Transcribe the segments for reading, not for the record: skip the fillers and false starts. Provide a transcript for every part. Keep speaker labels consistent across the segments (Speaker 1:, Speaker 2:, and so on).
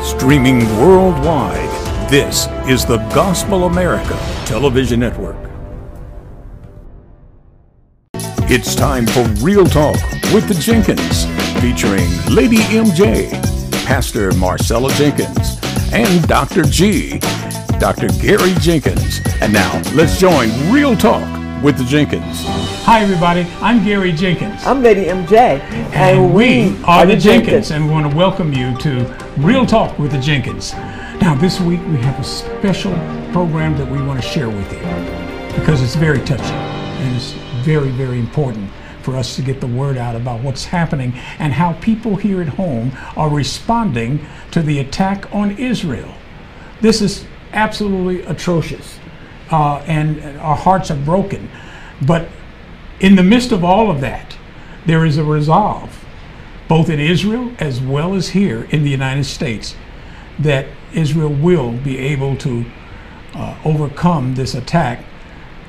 Speaker 1: Streaming worldwide, this is the Gospel America Television Network. It's time for Real Talk with the Jenkins, featuring Lady MJ, Pastor Marcella Jenkins, and Dr. G, Dr. Gary Jenkins. And now, let's join Real Talk with the Jenkins.
Speaker 2: Hi everybody, I'm Gary Jenkins.
Speaker 3: I'm Lady MJ.
Speaker 2: And we are the Jenkins, and we want to welcome you to Real Talk with the Jenkins. Now this week we have a special program that we want to share with you because it's very touching and it's very, very important for us to get the word out about what's happening and how people here at home are responding to the attack on Israel. This is absolutely atrocious, and our hearts are broken. But in the midst of all of that, there is a resolve, both in Israel as well as here in the United States, that Israel will be able to overcome this attack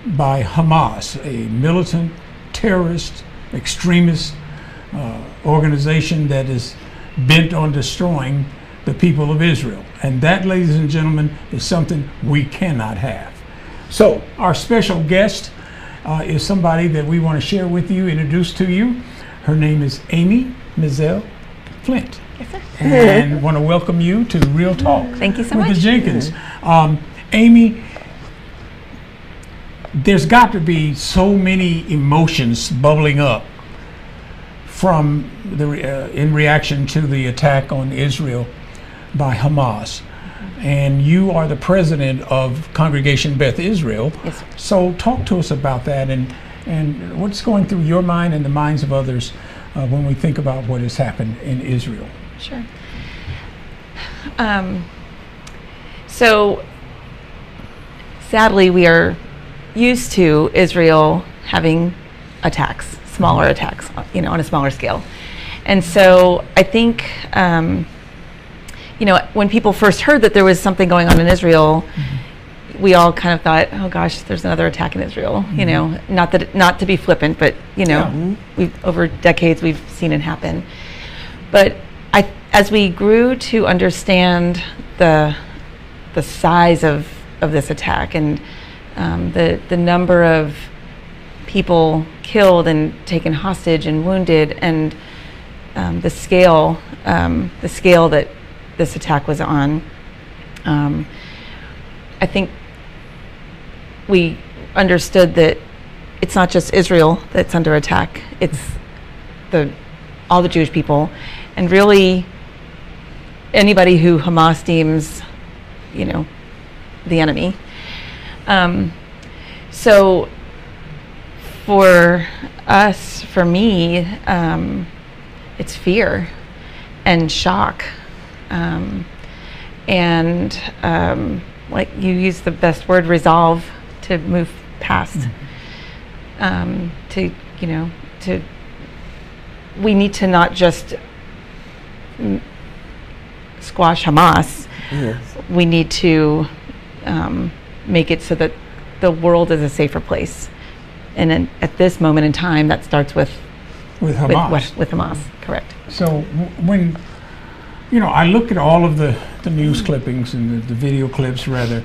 Speaker 2: by Hamas, a militant, terrorist, extremist organization that is bent on destroying the people of Israel. And that, ladies and gentlemen, is something we cannot have. So our special guest is somebody that we want to share with you, introduce to you. Her name is Amy Mizell Flint.
Speaker 4: Yes, sir.
Speaker 2: And want to welcome you to Real Talk.
Speaker 4: Thank you so
Speaker 2: with
Speaker 4: much.
Speaker 2: the Jenkins. Amy, there's got to be so many emotions bubbling up from the in reaction to the attack on Israel by Hamas. And you are the president of Congregation Beth Israel.
Speaker 4: Yes, sir.
Speaker 2: So talk to us about that and what's going through your mind and the minds of others when we think about what has happened in Israel.
Speaker 4: Sure. So sadly, we are used to Israel having attacks, smaller attacks, you know, on a smaller scale. And so I think, you know, when people first heard that there was something going on in Israel, we all kind of thought, oh gosh, there's another attack in Israel. You know, not to be flippant, but you know, we've over decades we've seen it happen. But as we grew to understand the size of this attack and the number of people killed and taken hostage and wounded, and the scale that this attack was on, I think we understood that it's not just Israel that's under attack, it's all the Jewish people, and really anybody who Hamas deems, you know, the enemy. So for us, for me, it's fear and shock. Like you use the best word, resolve, to move past, we need to not just squash Hamas. Yes. We need to make it so that the world is a safer place. And at this moment in time, that starts with Hamas. With Hamas, correct.
Speaker 2: So when I look at all of the news clippings and the video clips, rather,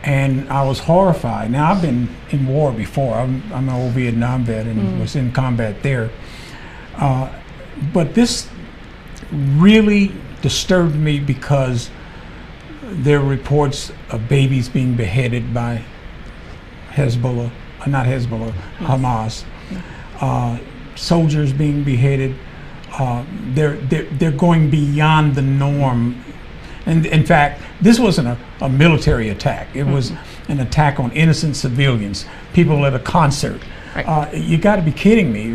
Speaker 2: and I was horrified. Now, I've been in war before. I'm an old Vietnam vet and was in combat there. But this really disturbed me because there are reports of babies being beheaded by Hezbollah, Hamas. Soldiers being beheaded. They're going beyond the norm, and in fact, this wasn't a military attack. It was an attack on innocent civilians, people at a concert. Right. You got to be kidding me!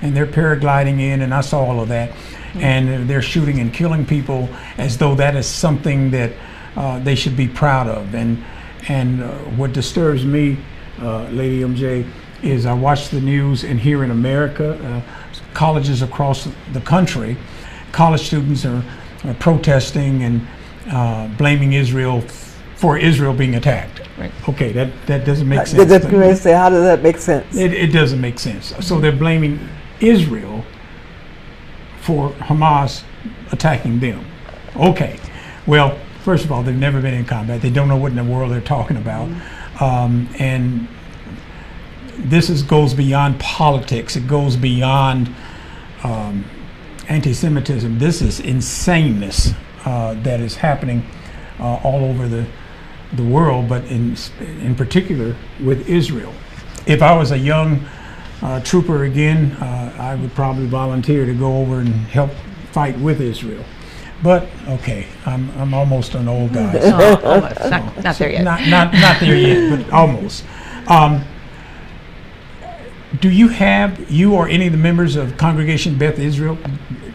Speaker 2: And they're paragliding in, and I saw all of that, and they're shooting and killing people as though that is something that they should be proud of. And what disturbs me, Lady MJ, is I watch the news, and here in America, colleges across the country, college students are protesting and blaming Israel for Israel being attacked. Right. Okay, that doesn't make sense.
Speaker 3: That's going to say, how does that make sense?
Speaker 2: It doesn't make sense. So they're blaming Israel for Hamas attacking them. Okay, Well, first of all, they've never been in combat. They don't know what in the world they're talking about. And this goes beyond politics. It goes beyond anti-Semitism. This is insaneness that is happening all over the world, but in particular with Israel. If I was a young trooper again, I would probably volunteer to go over and help fight with Israel. But okay, I'm almost an old guy. So,
Speaker 4: Almost. Not there yet.
Speaker 2: Not there yet, but almost. Do you or any of the members of Congregation Beth Israel?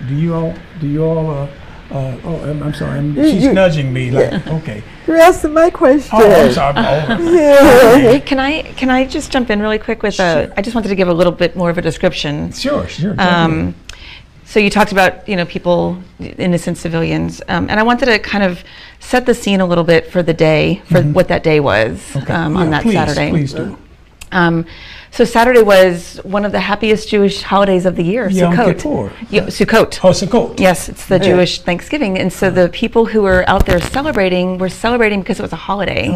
Speaker 2: Do you all? I'm sorry. She's nudging me. Like, okay.
Speaker 3: You're asking my question.
Speaker 2: Oh, I'm sorry.
Speaker 3: Yeah.
Speaker 4: Can I just jump in really quick with
Speaker 2: Sure.
Speaker 4: I just wanted to give a little bit more of a description.
Speaker 2: Sure.
Speaker 4: So you talked about, people, innocent civilians, and I wanted to kind of set the scene a little bit for the day, for what that day was on that Saturday.
Speaker 2: Please do.
Speaker 4: So Saturday was one of the happiest Jewish holidays of the year,
Speaker 2: Yom
Speaker 4: Sukkot.
Speaker 2: Kippur.
Speaker 4: Sukkot.
Speaker 2: Oh, Sukkot.
Speaker 4: Yes, it's the Jewish Thanksgiving, and so the people who were out there celebrating were celebrating because it was a holiday,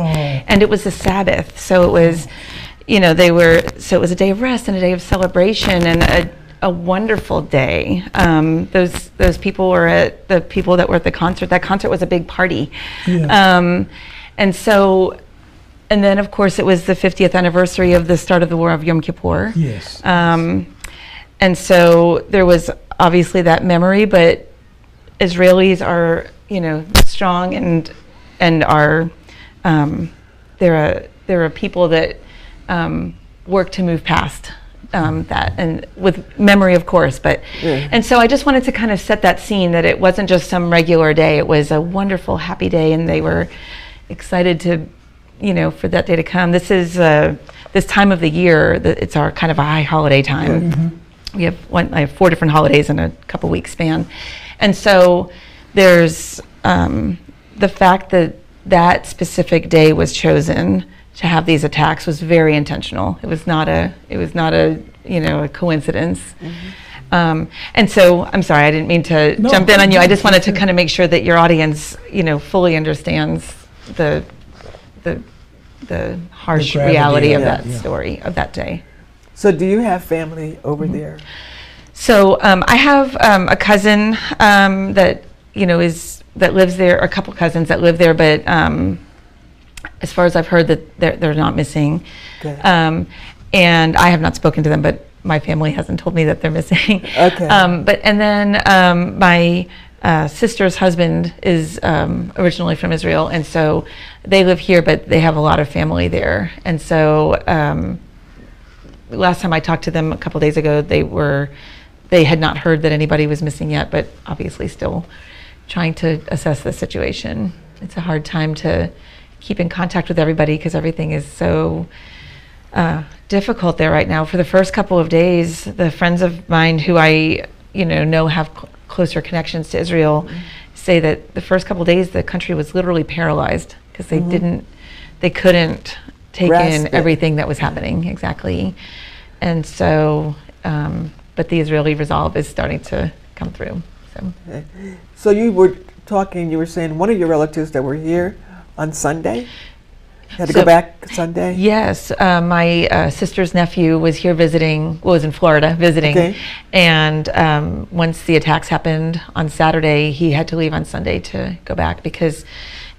Speaker 4: and it was a Sabbath. So it was, so it was a day of rest and a day of celebration and a wonderful day. Those people were the people that were at the concert. That concert was a big party, and then of course it was the 50th anniversary of the start of the War of Yom Kippur.
Speaker 2: Yes.
Speaker 4: And so there was obviously that memory, but Israelis are, strong and are they're a people that work to move past that, and with memory, of course. But and so I just wanted to kind of set that scene that it wasn't just some regular day. It was a wonderful, happy day, and they were excited to, for that day to come. This is this time of the year that it's our kind of a high holiday time. We have I have 4 different holidays in a couple weeks span, and so there's the fact that that specific day was chosen to have these attacks was very intentional. It was not a a coincidence. And so I'm sorry, I didn't mean to jump in on you. I just wanted to kind of make sure that your audience fully understands the harsh reality of that story, of that day.
Speaker 3: So do you have family over there?
Speaker 4: So I have a cousin that that lives there, or a couple cousins that live there, but as far as I've heard, that they're not missing.
Speaker 3: Good.
Speaker 4: And I have not spoken to them, but my family hasn't told me that they're missing.
Speaker 3: Okay.
Speaker 4: And then my sister's husband is originally from Israel, and so they live here, but they have a lot of family there. And so last time I talked to them a couple days ago, they had not heard that anybody was missing yet, but obviously still trying to assess the situation. It's a hard time to keep in contact with everybody because everything is so difficult there right now. For the first couple of days, the friends of mine who I know have closer connections to Israel say that the first couple of days the country was literally paralyzed because they couldn't take in everything that was happening. Exactly. And so but the Israeli resolve is starting to come through.
Speaker 3: So you were saying one of your relatives that were here on Sunday had to go back Sunday?
Speaker 4: Yes, my sister's nephew was here visiting, was in Florida visiting, and once the attacks happened on Saturday, he had to leave on Sunday to go back because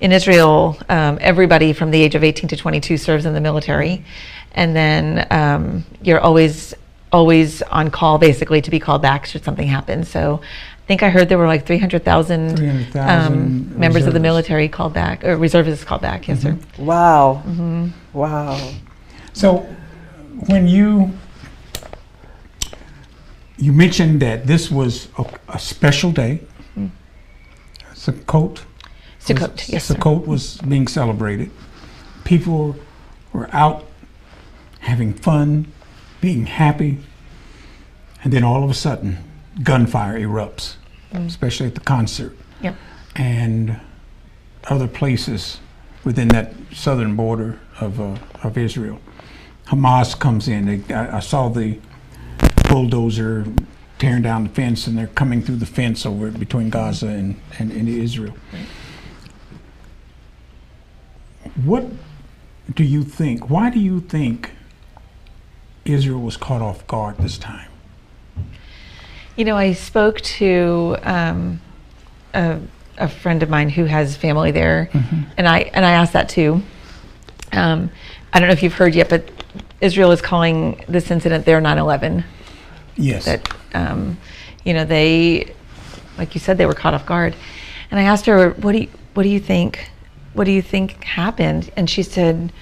Speaker 4: in Israel, everybody from the age of 18 to 22 serves in the military, and then you're always on call basically to be called back should something happen. So I think I heard there were like 300,000 members of the military called back, or reservists called back. Yes, sir.
Speaker 3: Wow. Wow.
Speaker 2: So when you mentioned that this was a special day, Sukkot.
Speaker 4: Sukkot, yes, sir.
Speaker 2: Sukkot was being celebrated. People were out having fun, being happy, and then all of a sudden, gunfire erupts, especially at the concert and other places within that southern border of Israel. Hamas comes in. I saw the bulldozer tearing down the fence, and they're coming through the fence over between Gaza and Israel. What do you think? Why do you think Israel was caught off guard this time?
Speaker 4: You know, I spoke to a friend of mine who has family there, and I asked that too. I don't know if you've heard yet, but Israel is calling this incident their 9/11.
Speaker 2: Yes.
Speaker 4: That you know, they, like you said, they were caught off guard. And I asked her, what do you think? What do you think happened? And she said,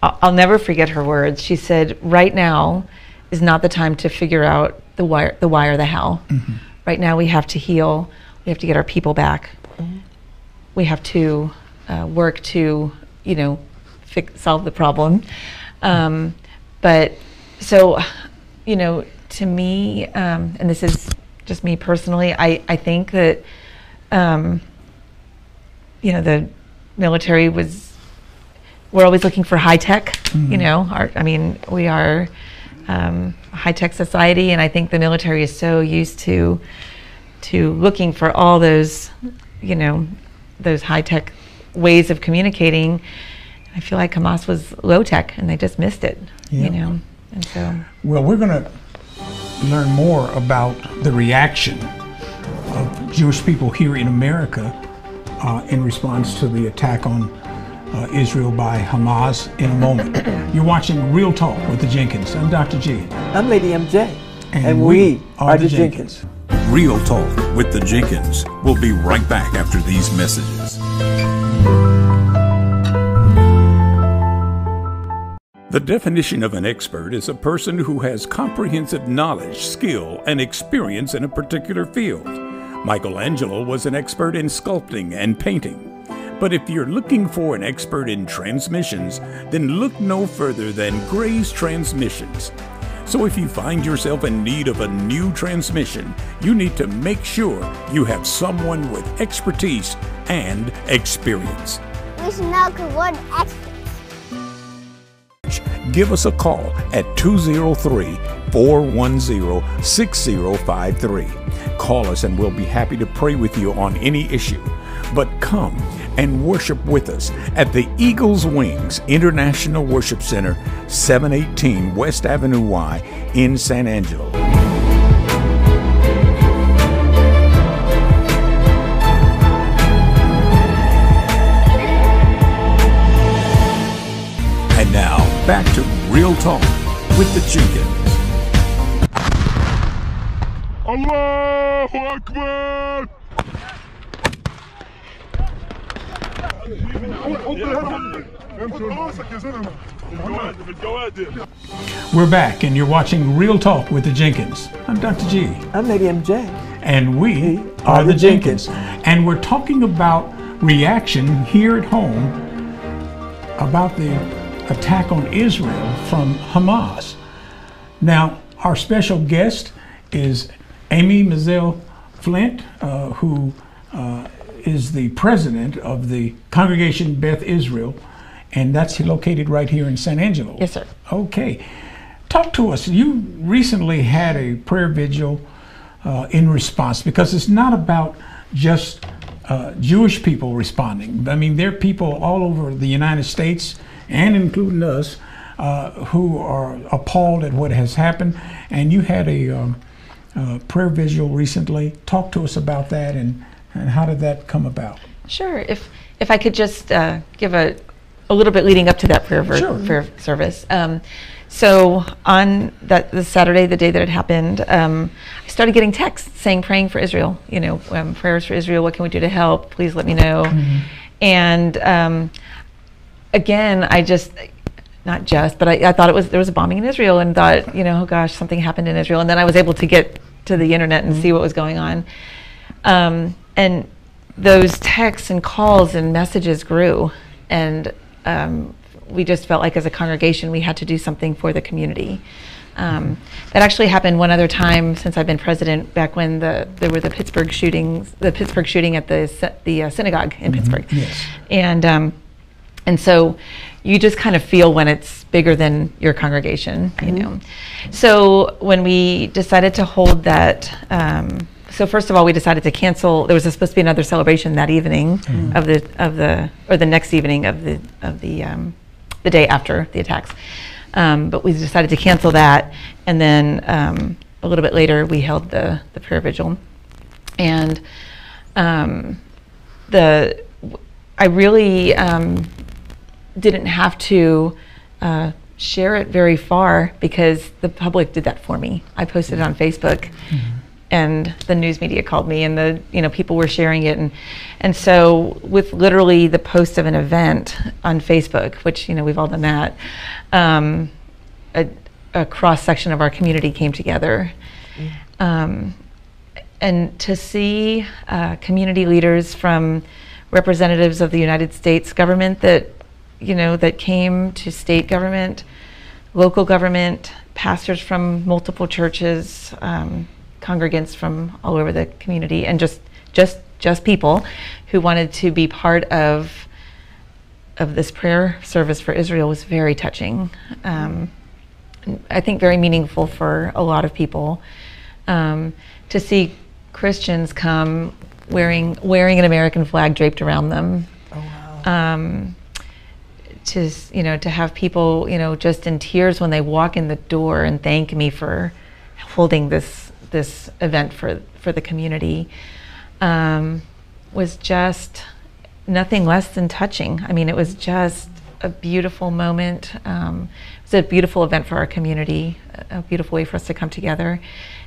Speaker 4: I'll never forget her words. She said, right now is not the time to figure out the why or the how. Right now we have to heal. We have to get our people back. We have to work to, you know, solve the problem. But so, you know, to me, and this is just me personally, I think that, you know, the military we're always looking for high tech, you know, I mean, we are a high tech society, and I think the military is so used to looking for all those, you know, those high tech ways of communicating. I feel like Hamas was low tech and they just missed it, you know, and so.
Speaker 2: Well, we're going to learn more about the reaction of Jewish people here in America in response to the attack on Israel by Hamas in a moment. You're watching Real Talk with the Jenkins. I'm Dr. G.
Speaker 3: I'm Lady MJ. And we are the Jenkins.
Speaker 1: Real Talk with the Jenkins. We'll be right back after these messages. The definition of an expert is a person who has comprehensive knowledge, skill, and experience in a particular field. Michelangelo was an expert in sculpting and painting. But if you're looking for an expert in transmissions, then look no further than Gray's Transmissions. So if you find yourself in need of a new transmission, you need to make sure you have someone with expertise and experience.
Speaker 5: We should know because we're the experts.
Speaker 1: Give us a call at 203-410-6053. Call us and we'll be happy to pray with you on any issue. But come and worship with us at the Eagle's Wings International Worship Center, 718 West Avenue Y in San Angelo. And now, back to Real Talk with the Jenkins.
Speaker 6: Allahu Akbar!
Speaker 2: We're back, and you're watching Real Talk with the Jenkins. I'm Dr. G.
Speaker 3: I'm Lady MJ.
Speaker 2: And we are the Jenkins. And we're talking about reaction here at home about the attack on Israel from Hamas. Now, our special guest is Amy Mizell Flint, who is the president of the congregation Beth Israel, and that's located right here in San Angelo.
Speaker 4: Yes, sir.
Speaker 2: Okay. Talk to us. You recently had a prayer vigil in response, because it's not about just Jewish people responding. I mean, there are people all over the United States, and including us, who are appalled at what has happened. And you had a prayer vigil recently. Talk to us about that, and how did that come about?
Speaker 4: Sure. If I could just give a little bit leading up to that prayer service. So on the Saturday, the day that it happened, I started getting texts saying, praying for Israel, you know, prayers for Israel, what can we do to help? Please let me know. And again, I thought there was a bombing in Israel, and thought, you know, oh gosh, something happened in Israel. And then I was able to get to the internet and see what was going on. And those texts and calls and messages grew, and we just felt like as a congregation we had to do something for the community. That actually happened one other time since I've been president, back when there were the Pittsburgh shooting at the synagogue in Pittsburgh.
Speaker 2: Yes.
Speaker 4: And so you just kind of feel when it's bigger than your congregation, you know. So when we decided to hold that so first of all, we decided to cancel. There was supposed to be another celebration that evening of the next evening of the day after the attacks. But we decided to cancel that, and then a little bit later we held the prayer vigil, and I really didn't have to share it very far because the public did that for me. I posted it on Facebook, and the news media called me, and people were sharing it, and so with literally the post of an event on Facebook, which we've all done that, a cross section of our community came together, and to see community leaders from representatives of the United States government that came to state government, local government, pastors from multiple churches, congregants from all over the community, and just people who wanted to be part of this prayer service for Israel was very touching. I think very meaningful for a lot of people to see Christians come wearing an American flag draped around them.
Speaker 3: Oh, wow.
Speaker 4: To have people just in tears when they walk in the door and thank me for holding this event for the community was just nothing less than touching. I mean, it was just a beautiful moment. It was a beautiful event for our community, a beautiful way for us to come together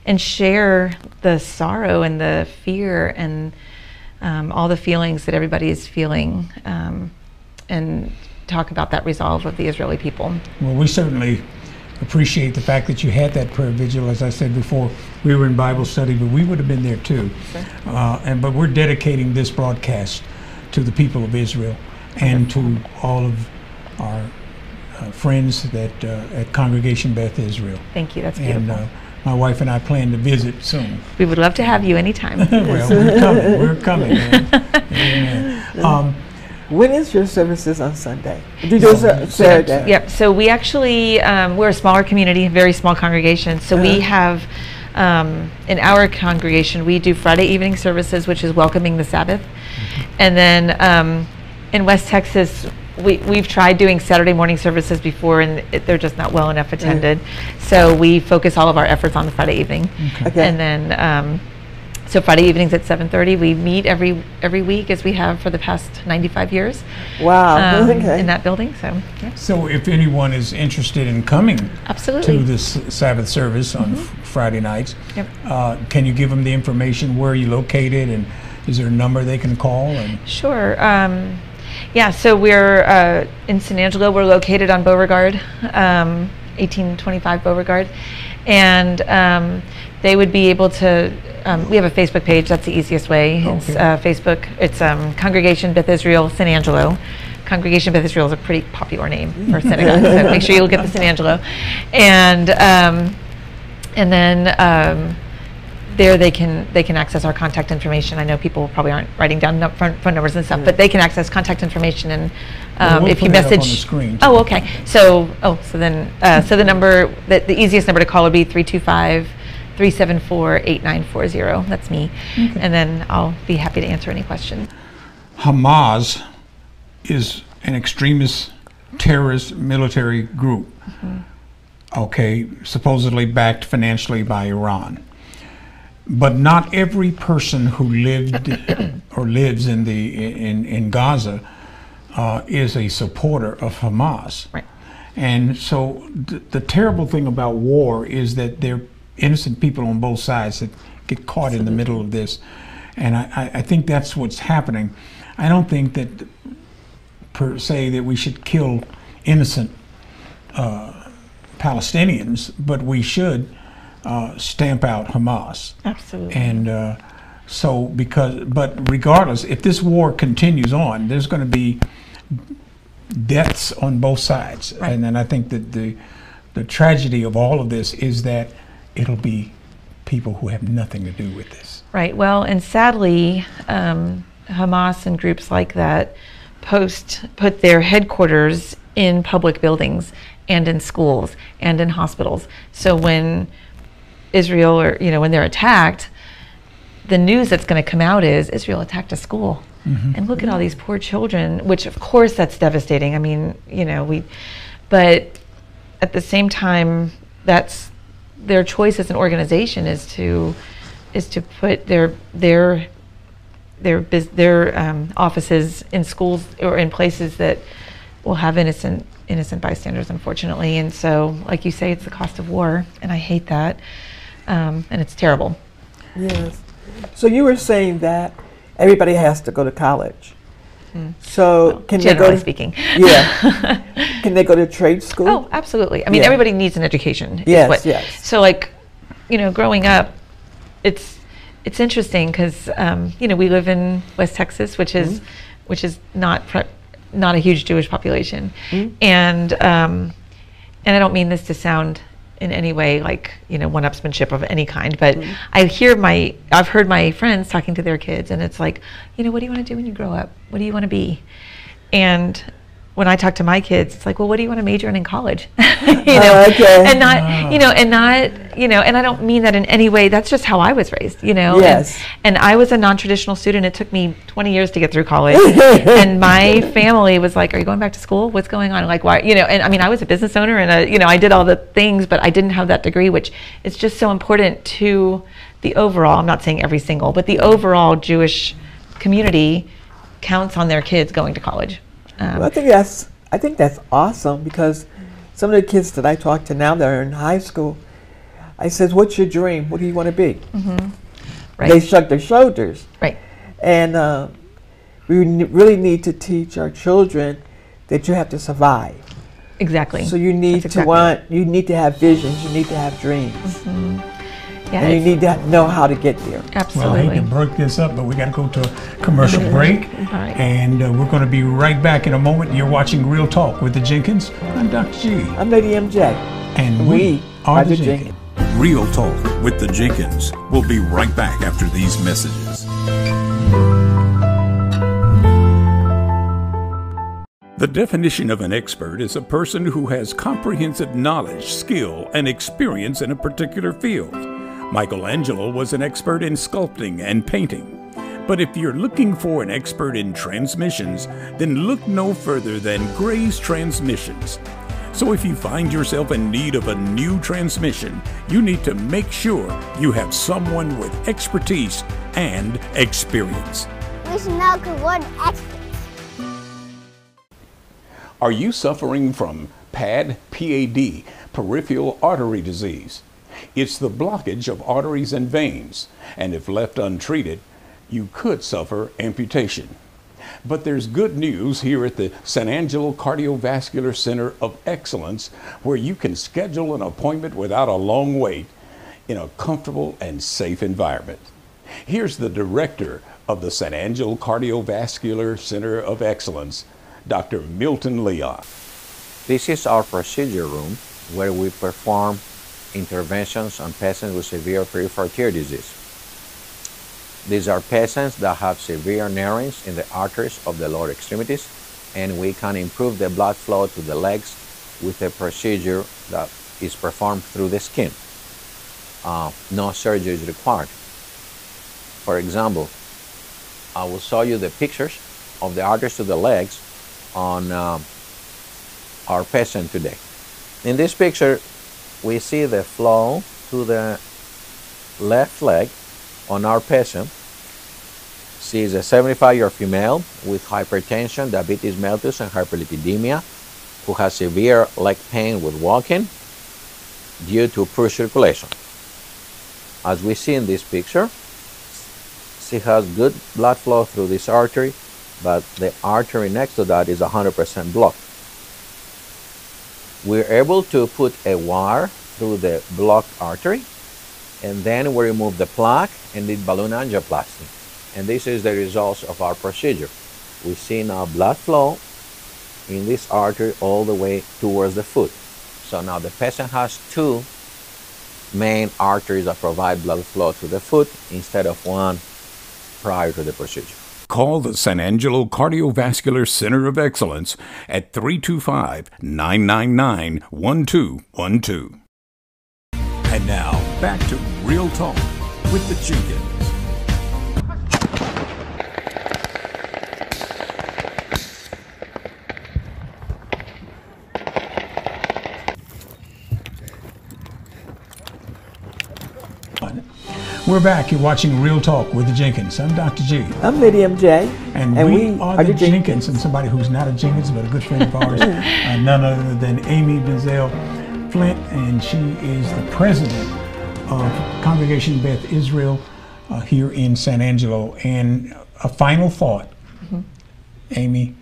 Speaker 4: and share the sorrow and the fear and all the feelings that everybody is feeling, and talk about that resolve of the Israeli people.
Speaker 2: Well, we certainly appreciate the fact that you had that prayer vigil. As I said before, we were in Bible study, but we would have been there too. Sure. But we're dedicating this broadcast to the people of Israel and to all of our friends that at Congregation Beth Israel.
Speaker 4: Thank you. That's beautiful.
Speaker 2: And my wife and I plan to visit soon.
Speaker 4: We would love to have you anytime.
Speaker 2: Well, we're coming. We're coming. Amen.
Speaker 3: When is your services on Sunday? Do you do Saturday?
Speaker 4: Yep. So we actually we're a smaller community, very small congregation. So we have in our congregation we do Friday evening services, which is welcoming the Sabbath, and then in West Texas we've tried doing Saturday morning services before, and they're just not well enough attended. So we focus all of our efforts on the Friday evening, and then. So Friday evenings at 7:30, we meet every week as we have for the past 95 years.
Speaker 3: Wow!
Speaker 4: In that building. So. Yeah.
Speaker 2: So if anyone is interested in coming
Speaker 4: Absolutely.
Speaker 2: to this Sabbath service on Friday nights, can you give them the information? Where are you located, and is there a number they can call? And
Speaker 4: sure. Yeah. So we're in San Angelo. We're located on Beauregard, 1825 Beauregard, and they would be able to. We have a Facebook page. That's the easiest way. Okay. It's Facebook. It's Congregation Beth Israel San Angelo. Congregation Beth Israel is a pretty popular name for synagogue, so make sure you look at the San Angelo, and then there they can access our contact information. I know people probably aren't writing down phone numbers and stuff, but they can access contact information, and
Speaker 2: we'll
Speaker 4: if you
Speaker 2: put it up
Speaker 4: message.
Speaker 2: on the screen,
Speaker 4: oh, okay. So the number, the easiest number to call would be 324-8940. That's me. Okay. And then I'll be happy to answer any questions.
Speaker 2: Hamas is an extremist terrorist military group, okay, supposedly backed financially by Iran. But not every person who lived or lives in Gaza is a supporter of Hamas.
Speaker 4: Right.
Speaker 2: And so the terrible thing about war is that there innocent people on both sides that get caught in the middle of this, and I think that's what's happening. I don't think that per se that we should kill innocent Palestinians, but we should stamp out Hamas.
Speaker 4: Absolutely.
Speaker 2: And but regardless, if this war continues on, there's going to be deaths on both sides, right. And then I think that the tragedy of all of this is that it'll be people who have nothing to do with this.
Speaker 4: Right. Well, and sadly, Hamas and groups like that put their headquarters in public buildings and in schools and in hospitals. So when Israel, or when they're attacked, the news that's going to come out is Israel attacked a school. And look at all these poor children, which of course that's devastating. I mean, you know, but at the same time, that's their choice as an organization is to put their offices in schools or in places that will have innocent bystanders, unfortunately. And so, like you say, it's the cost of war, and I hate that, and it's terrible.
Speaker 3: Yes. So you were saying that everybody has to go to college. So can they
Speaker 4: generally
Speaker 3: go to,
Speaker 4: speaking.
Speaker 3: Yeah. Can they go to trade school?
Speaker 4: Oh, absolutely. I mean,
Speaker 3: Yeah.
Speaker 4: everybody needs an education.
Speaker 3: Yes, yes.
Speaker 4: So, like, you know, growing up, it's interesting because you know, we live in West Texas, which is not a huge Jewish population, and I don't mean this to sound in any way like, you know, one-upsmanship of any kind, but I've heard my friends talking to their kids, and it's like, you know, what do you want to do when you grow up? What do you want to be? And when I talk to my kids, it's like, well, what do you want to major in college? You know,
Speaker 3: okay.
Speaker 4: and not, you know, and I don't mean that in any way. That's just how I was raised, you know.
Speaker 3: Yes.
Speaker 4: And I was a non-traditional student. It took me 20 years to get through college. And my family was like, are you going back to school? What's going on? Like, why? You know, and I mean, I was a business owner and you know, I did all the things, but I didn't have that degree, which is just so important to the overall, I'm not saying every single, but the overall Jewish community counts on their kids going to college.
Speaker 3: Well, I think that's awesome, because some of the kids that I talk to now that are in high school, I says, what's your dream? What do you want to be?
Speaker 4: Right.
Speaker 3: They shrug their shoulders.
Speaker 4: Right.
Speaker 3: And we really need to teach our children that you have to survive.
Speaker 4: Exactly.
Speaker 3: So you need you need to have visions, you need to have dreams.
Speaker 4: Yeah,
Speaker 3: and you need to know how to get there.
Speaker 4: Absolutely.
Speaker 2: Well, I hate to break this up, but we got to go to a commercial break.
Speaker 4: All right.
Speaker 2: And we're going to be right back in a moment. You're watching Real Talk with the Jenkins. I'm Dr. G.
Speaker 3: I'm Lady MJ.
Speaker 2: And we are the
Speaker 3: Jenkins.
Speaker 1: Real Talk with the Jenkins. We'll be right back after these messages. The definition of an expert is a person who has comprehensive knowledge, skill, and experience in a particular field. Michelangelo was an expert in sculpting and painting. But if you're looking for an expert in transmissions, then look no further than Gray's Transmissions. So if you find yourself in need of a new transmission, you need to make sure you have someone with expertise and experience.
Speaker 5: We should know the word experts.
Speaker 1: Are you suffering from PAD, P-A-D, peripheral artery disease? It's the blockage of arteries and veins, and if left untreated, you could suffer amputation. But there's good news here at the San Angelo Cardiovascular Center of Excellence, where you can schedule an appointment without a long wait in a comfortable and safe environment. Here's the director of the San Angelo Cardiovascular Center of Excellence, Dr. Milton Leon.
Speaker 7: This is our procedure room where we perform interventions on patients with severe peripheral artery disease. These are patients that have severe narrowings in the arteries of the lower extremities, and we can improve the blood flow to the legs with a procedure that is performed through the skin. No surgery is required. For example, I will show you the pictures of the arteries to the legs on our patient today. In this picture, we see the flow to the left leg on our patient. She is a 75-year female with hypertension, diabetes mellitus, and hyperlipidemia, who has severe leg pain with walking due to poor circulation. As we see in this picture, she has good blood flow through this artery, but the artery next to that is 100% blocked. We're able to put a wire through the blocked artery, and then we remove the plaque and did balloon angioplasty. And this is the results of our procedure. We see now blood flow in this artery all the way towards the foot. So now the patient has two main arteries that provide blood flow to the foot instead of one prior to the procedure.
Speaker 1: Call the San Angelo Cardiovascular Center of Excellence at 325-999-1212. And now, back to Real Talk with the Jenkins.
Speaker 2: We're back. You're watching Real Talk with the Jenkins. I'm Dr. G.
Speaker 3: I'm Lady MJ.
Speaker 2: And we are the Jenkins. And somebody who's not a Jenkins, but a good friend of ours, none other than Amy Mizell Flint. And she is the president of Congregation Beth Israel here in San Angelo. And a final thought, Amy,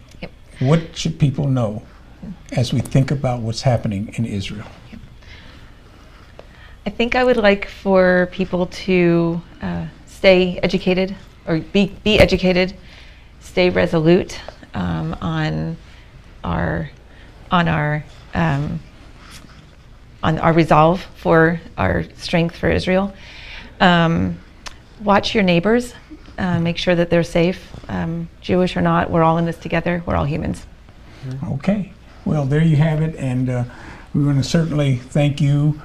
Speaker 2: what should people know as we think about what's happening in Israel?
Speaker 4: I think I would like for people to stay educated, or be educated, stay resolute on our resolve for our strength for Israel. Watch your neighbors, make sure that they're safe, Jewish or not. We're all in this together. We're all humans.
Speaker 2: Okay, well, there you have it, and we want to certainly thank you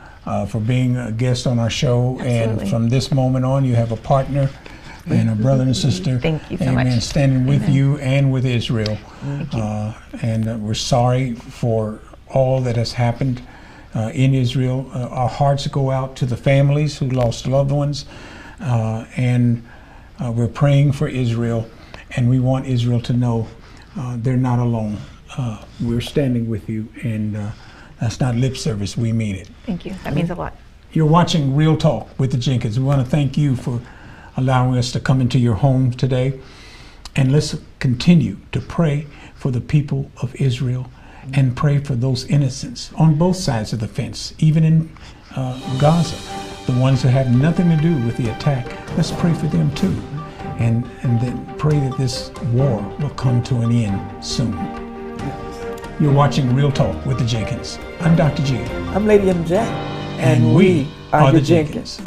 Speaker 2: for being a guest on our show.
Speaker 4: Absolutely.
Speaker 2: And from this moment on, you have a partner and a brother and sister.
Speaker 4: Thank you so
Speaker 2: Amen.
Speaker 4: much.
Speaker 2: Standing with you and with Israel. And we're sorry for all that has happened in Israel. Our hearts go out to the families who lost loved ones, and we're praying for Israel, and we want Israel to know they're not alone. We're standing with you, and that's not lip service, we mean it.
Speaker 4: Thank you. That means a lot.
Speaker 2: You're watching Real Talk with the Jenkins. We want to thank you for allowing us to come into your home today. And let's continue to pray for the people of Israel and pray for those innocents on both sides of the fence, even in Gaza, the ones who have nothing to do with the attack. Let's pray for them too. And then pray that this war will come to an end soon. You're watching Real Talk with the Jenkins. I'm Dr. G.
Speaker 3: I'm Lady MJ.
Speaker 2: And we are the Jenkins.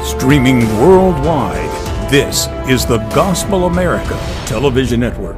Speaker 1: Streaming worldwide, this is the Gospel America Television Network.